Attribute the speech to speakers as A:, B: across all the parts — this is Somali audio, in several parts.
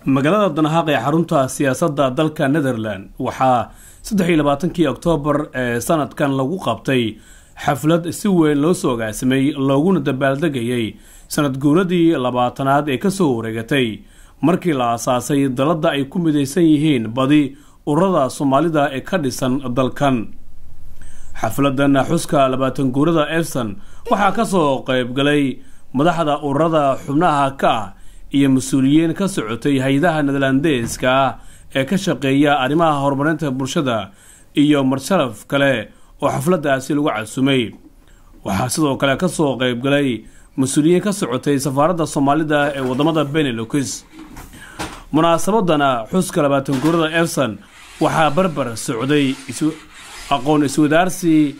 A: magaalada Danhaaq ee xarunta siyaasadda dalka Netherland waxaa 23 Oktoobar ee sanadkan lagu qabtay xaflad si weyn loo soo agaasimay looguna dabaaldegayay sanad guuradii 20aad ee ka soo wareegatay markii la aasaasay dalada ay ku midaysan yihiin badi ururada Soomaalida ee ka dhisan dalkan. xafladan xuska 20 guurada Efsan waxaa ka soo qayb galay madaxda ururada xubnaha ka iyo mas'uuliyiin ka socotay hay'adaha Netherlandeska ee ka shaqeeya arrimaha horumarinta bulshada iyo marsharaf kale oo xafladaasi lagu casumay. waxaa sidoo kale ka soo qayb galay mas'uuliyiin ka socotay safaaradda Soomaalida ee wadamada Benelux. munaasabadana xuska 20 guurada Efsan waxaa barbar socday aqoon iswadaarsi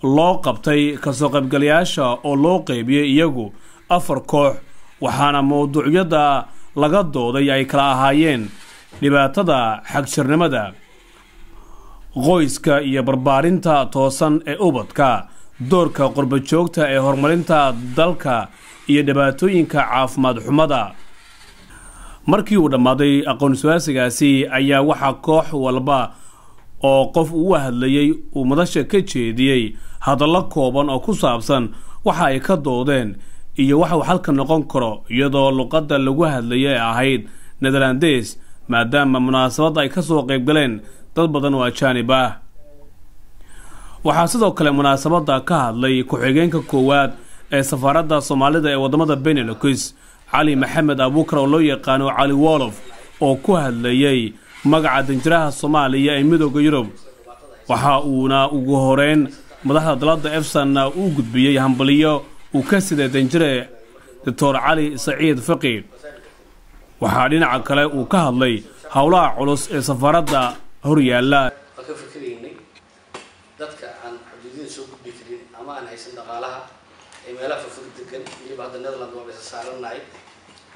A: loo qabtay ka soo qaybgalayaasha oo loo qaybiyay iyagu 4 koox waxaana mowduucyada laga dooday ay kala ahaayeen dhibaatada xagjirnimada, qoyska iyo barbaarinta toosan ee ubadka, doorka qurba joogta ee horumarinta dalka iyo dhibaatooyinka caafimaad xumada. markii uu dhamaaday aqoon iswaasigaasi ayaa waxa koox walba oo qof uu hadlayay uu madasha ka jeediyay hadallo kooban oo ku saabsan waxa ay ka doodeen iyo waxa uu halka noqon karo iyadoo luqadda lagu hadlayay ahayd Netherlands maadaama munaasabadda ay ka soo qayb galeen dad badan oo ajaanib ah. waxaa sidoo kale munaasabadda ka hadlay ku-xigeenka koowaad ee safaaradda Soomaalida ee wadamada Benelux Cali Maxamed Abuukar oo loo yaqaano Cali Wolof oo ku hadlayay magaca danjiraha Soomaaliya ee midowga Yurub. waxa uuna ugu horeyn madaxda dalada Efsan uu gudbiyay hambaliyo uu ka siday danjire Dr. Cali Saciid Faqi. waxaa dhinaca kale uu ka hadlay hawlaha culus ee safaaradda horyaala.
B: ka fikirnay dadka aan xuduudida soo gudbi karin ama aan haysan dhaqaalaha ee meelaha fog degan iyo baad Netherland waa bay saaranahay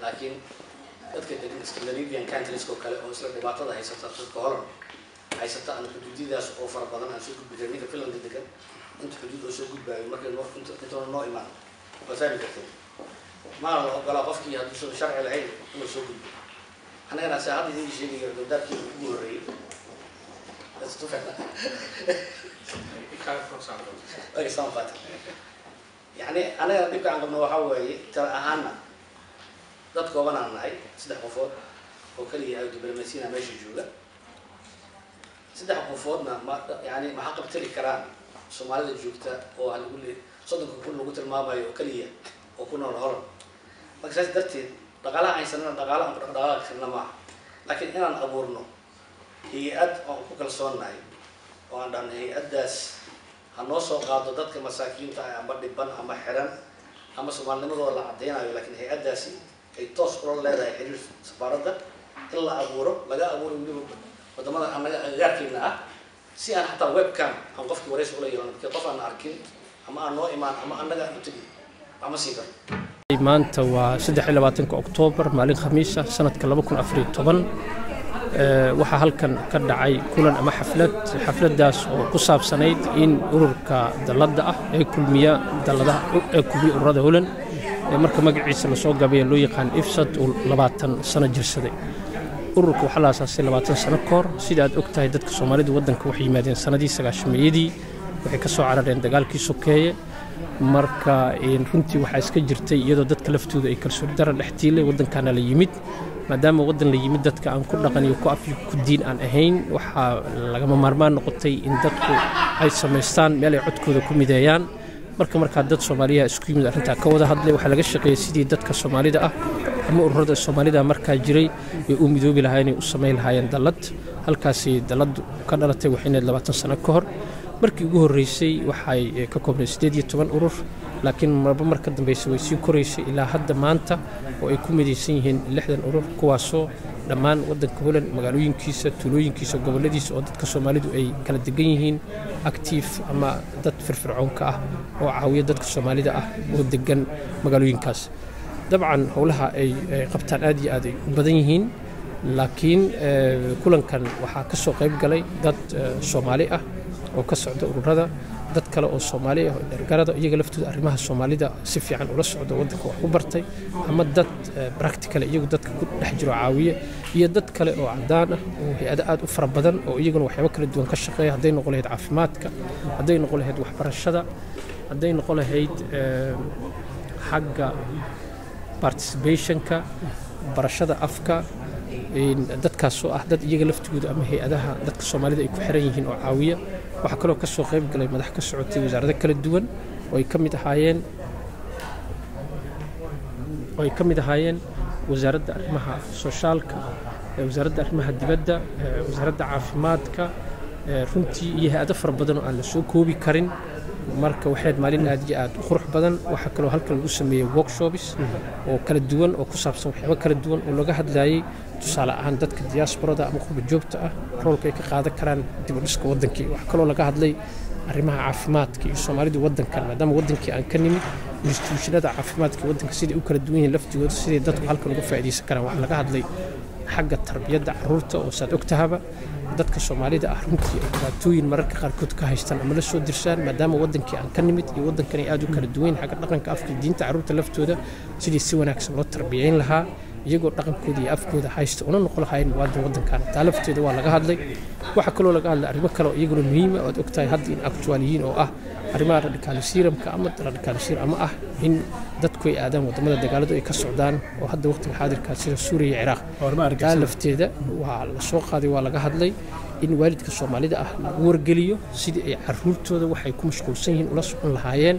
B: laakiin dadka degan Scandinavian countries oo kale oo isla dhibaatada haysata dadka Holland haysata aan xuduudidaas oo fara badan aan soo gudbi karin Finland degan inta xuduud oo soo gudbaayo markay inta noo imaan wasaari kartay ما قال قفكي هذا الشرع العين إنه سوق أنا ساعات يجي شيء يقدر كي يقول رأي بس تفهم أي صنفات يعني أنا بيبقى عندنا وحوي ترى أهانا ضد كوبنا ناي سدح قفود وكلي هاي دبلوماسينا ماشي جولا سدح قفودنا ما يعني ما حق بتلي كرام سومالي جوكتا أو هنقول لي صدق كل لغة الماما وكلية وكنا نهرب markaas darteed dhaqaalaha aysan dhaqaalaha xirna ma laakiin inaan abuurno hay'ad oo ku kalsoonahay oo aan dhan hay'adaas hanoo soo qaado dadka masaakiinta ah ama dhiban ama xiran ama Soomaalnimadooda la cadeynayo laakiin hay'adaasi ay toos u leedahay xiriir safaaradda in la abuuro laga abuuro weliba wadamada anaga gaarkiina ah si aan xataa webcam aan qofkii wareysi u leeyahay qof aan arkin ama aan noo imaan ama anaga u tagi ama siiba
C: maanta waa 23 Oktoobar maalin Khamiisa sanadka 2014 waxaa halkan ka dhacay kulan ama xafladaas oo ku saabsanayd in ururka dalada ah ee kulmiya daladaha ee kulmiya ururada Holland marka magaciisa la soo gaabay loo yaqaan Efsan oo 20 sano jirsaday. ururku waxa la aasaasay 20 sano ka hor sida aad ogtahay dadka Soomaalida wadanka waxay yimaadeen sanadii 90meeyadii waxay ka soo carareen dagaalkii sokeeye marka runtii waxa iska jirtay iyadoo dadka laftooda ay kalsooni darro dhextiilay wadankana la yimid maadaama wadan la yimid dadka aan ku dhaqan iyo ku afyo ku diin aan ahayn waxa laga maarmaan noqotay in dadku ay sameystaan meel ay codkooda ku mideeyaan marka dad Soomaaliya isku yimid arrinta ka wada hadlay waxa laga shaqeeyay sidii dadka Soomaalida ah ama ururada Soomaalida marka jiray ay u midoobi lahaayeen u sameeyay lahaayeen dalad halkaasi dalad ka dhalatay waxayna 20 sano ka hor markii ugu horeysay waxay ka koobnay 18 urur laakiin marka dambeysay way sii koreysay ilaa hadda maanta oo ay ku midaysan yihiin 60 urur kuwaasoo dhammaan wadanka Holland magaalooyinkiisa tuulooyinkiisa goboladiisa oo dadka Soomaalidu ay kala degan yihiin active ama dad firfircoon ka ah oo caawiya dadka Soomaalida ah oo degan magaalooyinkaas. dabcan howlaha ay qabtaan aad iyo aad u badan yihiin laakiin kulankan waxaa ka soo qayb galay dad Soomaali ah oo ka socda ururada dad kale oo Soomaali ah oo dhergarada iyaga laftooda arrimaha Soomaalida si fiican ula socdo wadanka wax ku bartay ama dad practical iyagu dadka ku dhex jiro caawiye iyo dad kale oo cadaan ah oo hay'ado aad u fara badan oo iyaguna waxyaabo kala duwan ka shaqeeya haday noqon lahayd caafimaadka haday noqon lahayd waxbarashada haday noqon lahayd xagga participationka barashada afka dadkaas oo ah dad iyaga laftooda ama hay'adaha dadka Soomaalida ay ku xiran yihiin oo caawiya waxa kale oo ka soo qayb galay madax ka socotay wasaaradda kala duwan oo ay kamid ahaayeen wasaaradda arrimaha socialka wasaaradda arrimaha dibadda wasaaradda caafimaadka runtii iyo hay'ado fara badan oo aan la soo koobi karin marka waxay maalin aad iyo aad u qurux badan waxa kale oo halkan lagu sameeyay workshops oo kala duwan oo ku saabsan waxyaabo kala duwan oo laga hadlayay tusaale ahaan dadka diasporada ama qurba joogta ah roolka ay ka qaadan karaan dib u dhiska wadankii waxa kale oo laga hadlay arrimaha caafimaadka iyo Soomaalida wadankan maadaama wadankii aan ka nimid institutionada caafimaadka wadanka sidii u kala duwan yihiin laftigooda sidii dadku halkan uga faa'iideysan karaan waxa laga hadlay xagga tarbiyadda carruurta oo saad ogtahaba dadka Soomaalida ah runtii dhibaatooyin mararka qaarkood ka haystaan ama la soo dirsaan maadaama wadankii aan ka nimid iyo wadankan aad u kala duwan xagga dhaqanka afka diinta carruurta laftooda sidii si wanaagsan loo tarbiyeyn lahaa iyagoo dhaqankooda iyo afkooda haysta una noqon lahayn wadankan taa lafteeda waa laga hadlay waxa kale oo laga hadlay arrimo kale oo iyaguna muhiim ah oo ogtahay hadda in actualiyiin oo ah arrimaha radicalism-ka ama radicalism ama ah in dadku ay aadaan wadamada dagaaladu ay ka socdaan oo hadda waqtiga xaadirka sida Suuriya iyo Ciraaq taa lafteeda waa la soo qaaday waa laga hadlay in waalidka Soomaalida ah lagu wargeliyo sidii ay carruurtooda waxay ku mashquulsan yihiin ula socon lahaayeen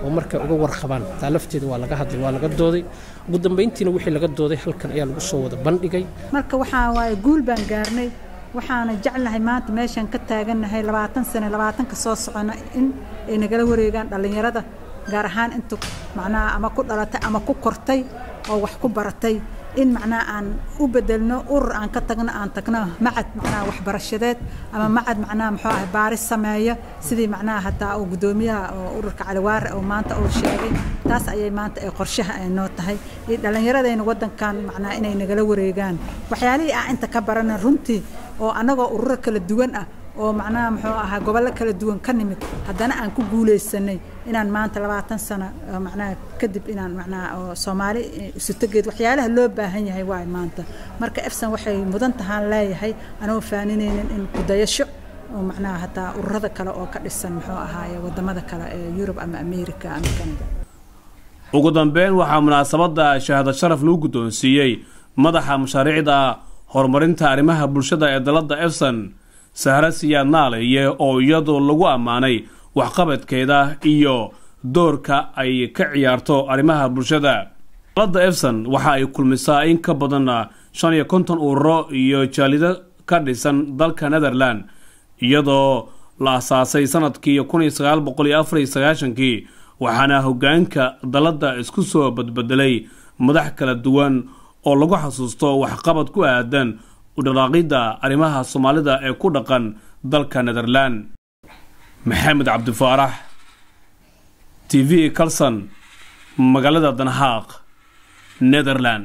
C: oo marka uga warqabaan taa lafteeda waa laga hadlay waa laga dooday ugu dambeyntiina wixii laga dooday halkan ayaa lagu soo wada bandhigay
D: marka waxaa waay guul baan gaarnay waxaana jeclahay maanta meeshan ka taaganahay 20 sano 20 ka soo socona in ay nagala wareegaan dhalinyarada gaar ahaan inta macnaa ama ku dhalatay ama ku kortay oo wax ku baratay in macnaa aan u bedelno urur aan ka tagno aan tagno macad macnaa waxbarashadeed ama macad macnaa muxuu ah baaris sameeyo sidii macnaa hataa oo gudoomiyaha oo ururka Caliwaare oo maanta oo sheegay taas ayay maanta ay qorshaha ay noo tahay in dhalinyaradayna wadankan macnaa inay nagala wareegaan waxyaalihii aan inta ka barana runtii oo anagoo ururo kala duwan ah oo macnaa muxuu ahaa gobollo kala duwan ka nimid haddana aan ku guuleysanay inaan maanta 20 sano macnaa kadib inaan macnaa oo Soomaali isu tageed waxyaalaha loo baahan yahay waa maanta marka Efsan waxay mudan tahaan leeyahay anoo faaninaynin in ku dayasho oo macnaa hataa ururada kale oo ka dhisan muxuu ahaa wadamada kale ee Yurub ama Ameerika ama Canada
A: ugu dambeyn waxaa munaasabada shahaado sharaf lagu guddoonsiiyay madaxa mashaariicda horumarinta arrimaha bulshada ee dalada Efsan Sahra Siyaad Naaleeye oo iyadoo lagu ammaanay waxqabadkeeda iyo doorka ay ka ciyaarto arrimaha bulshada. Dalada Efsan waxa ay kulmisaa in ka badan 55 ururo iyo jaalida ka dhisan dalka Netherland iyadoo la asaasay sanadkii 1994 waxaana hoggaanka dalada isku soo badbedelay madax kala duwan oo lagu xasuusto waxqabad ku aadan u dhaqaaqida arrimaha Soomaalida ee ku dhaqan dalka Netherland. Maxamed Cabdi Faarax TV Kalsan magaalada Den Haag Netherland.